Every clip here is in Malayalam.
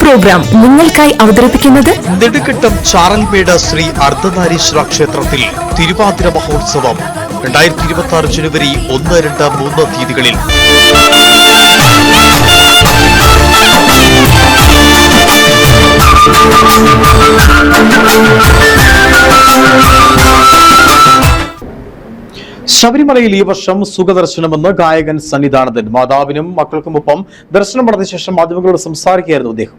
പ്രോഗ്രാം നിങ്ങൾക്കായി അവതരിപ്പിക്കുന്നത് നെടുങ്കണ്ടം ചാറൽമേട് ശ്രീ അർദ്ധനാരീശ്വര ക്ഷേത്രത്തിൽ തിരുവാതിര മഹോത്സവം 2026 ജനുവരി 1, 2, 3 തീയതികളിൽ. ശബരിമലയിൽ ഈ വർഷം സുഖദർശനമെന്ന് ഗായകൻ സന്നിധാനന്ദൻ. മാതാവിനും മക്കൾക്കുമൊപ്പം ദർശനം നടത്തിയ ശേഷം മാധ്യമങ്ങളോട് സംസാരിക്കുകയായിരുന്നു അദ്ദേഹം.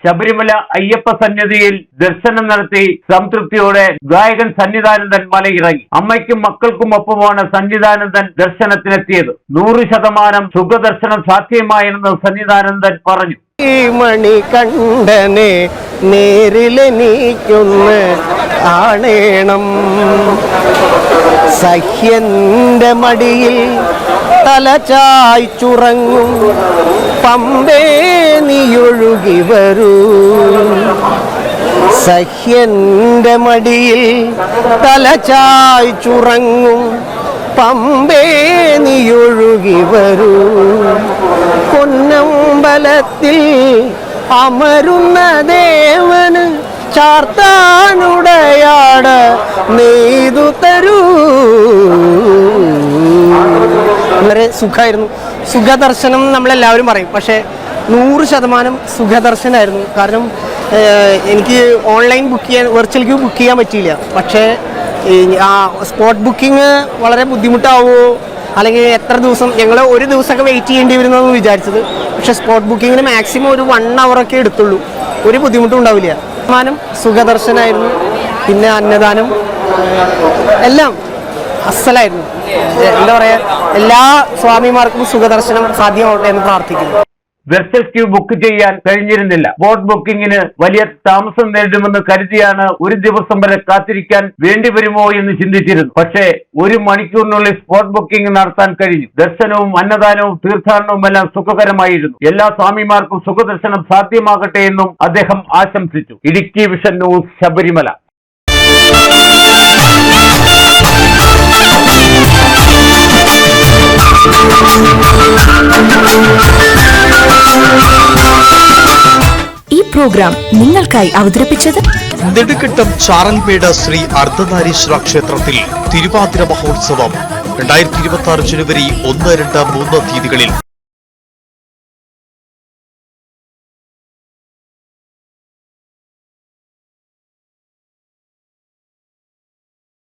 ശബരിമല അയ്യപ്പ സന്നിധിയിൽ ദർശനം നടത്തി സംതൃപ്തിയോടെ ഗായകൻ സന്നിധാനന്ദൻ മലയിറങ്ങി. അമ്മയ്ക്കും മക്കൾക്കും ഒപ്പമാണ് സന്നിധാനന്ദൻ ദർശനത്തിനെത്തിയത്. 100% സുഖദർശനം സാധ്യമായെന്ന് സന്നിധാനന്ദൻ പറഞ്ഞു. ഈ മണി കണ്ടനെ നേരിലെനിക്കൊന്ന് കാണേണം, സഹ്യന്റെ മടിയിൽ തലചായ്ച്ചുറങ്ങും പമ്പേ നീയൊഴുകി വരൂ, സഹ്യന്റെ മടിയിൽ തലചായ്ച്ചുറങ്ങും പമ്പേ നീയൊഴുകി വരൂ, പൊന്നമ്പലത്തിൽ അമരുന്ന ദേവന് ചാർത്താനുടയാട നെയ്തു തരൂ. വളരെ സുഖമായിരുന്നു. സുഖദർശനം നമ്മളെല്ലാവരും പറയും, പക്ഷേ 100% സുഖദർശനമായിരുന്നു. കാരണം എനിക്ക് ഓൺലൈൻ ബുക്ക് ചെയ്യാൻ, വെർച്വൽ ക്യൂ ബുക്ക് ചെയ്യാൻ പറ്റിയില്ല. പക്ഷേ സ്പോട്ട് ബുക്കിംഗ് വളരെ ബുദ്ധിമുട്ടാവുമോ, അല്ലെങ്കിൽ എത്ര ദിവസം, ഞങ്ങൾ ഒരു ദിവസമൊക്കെ വെയിറ്റ് ചെയ്യേണ്ടി വരുന്നതെന്ന് വിചാരിച്ചത്. പക്ഷേ സ്പോട്ട് ബുക്കിങ്ങിന് മാക്സിമം ഒരു 1 hour എടുത്തുള്ളൂ. ഒരു ബുദ്ധിമുട്ടും ഉണ്ടാവില്ല. സുഖദർശനമായിരുന്നു. പിന്നെ അന്നദാനം എല്ലാം അസലായിരുന്നു. എന്താ പറയുക, എല്ലാ സ്വാമിമാർക്കും സുഖദർശനം സാധ്യമാവട്ടെ എന്ന് പ്രാർത്ഥിക്കുന്നു. വെർച്വൽ ക്യൂ ബുക്ക് ചെയ്യാൻ കഴിഞ്ഞിരുന്നില്ല. സ്പോട്ട് ബുക്കിങ്ങിന് വലിയ താമസം നേരിടുമെന്ന് കരുതിയാണ് ഒരു ദിവസം വരെ കാത്തിരിക്കാൻ വേണ്ടിവരുമോ എന്ന് ചിന്തിച്ചിരുന്നു. പക്ഷേ 1 മണിക്കൂറിനുള്ളിൽ സ്പോട്ട് ബുക്കിംഗ് നടത്താൻ കഴിഞ്ഞു. ദർശനവും അന്നദാനവും തീർത്ഥാടനവും എല്ലാം സുഖകരമായിരുന്നു. എല്ലാ സ്വാമിമാർക്കും സുഖദർശനം സാധ്യമാകട്ടെ എന്നും അദ്ദേഹം ആശംസിച്ചു. Idukki vision news, Sabarimala. ഈ പ്രോഗ്രാം നിങ്ങൾക്കായി അവതരിപ്പിച്ചത് നെടുങ്കണ്ടം ചാറൽമേട് ശ്രീ അർദ്ധനാരീശ്വര ക്ഷേത്രത്തിൽ തിരുവാതിര മഹോത്സവം 2026 ജനുവരി 1, 2, 3 തീയതികളിൽ.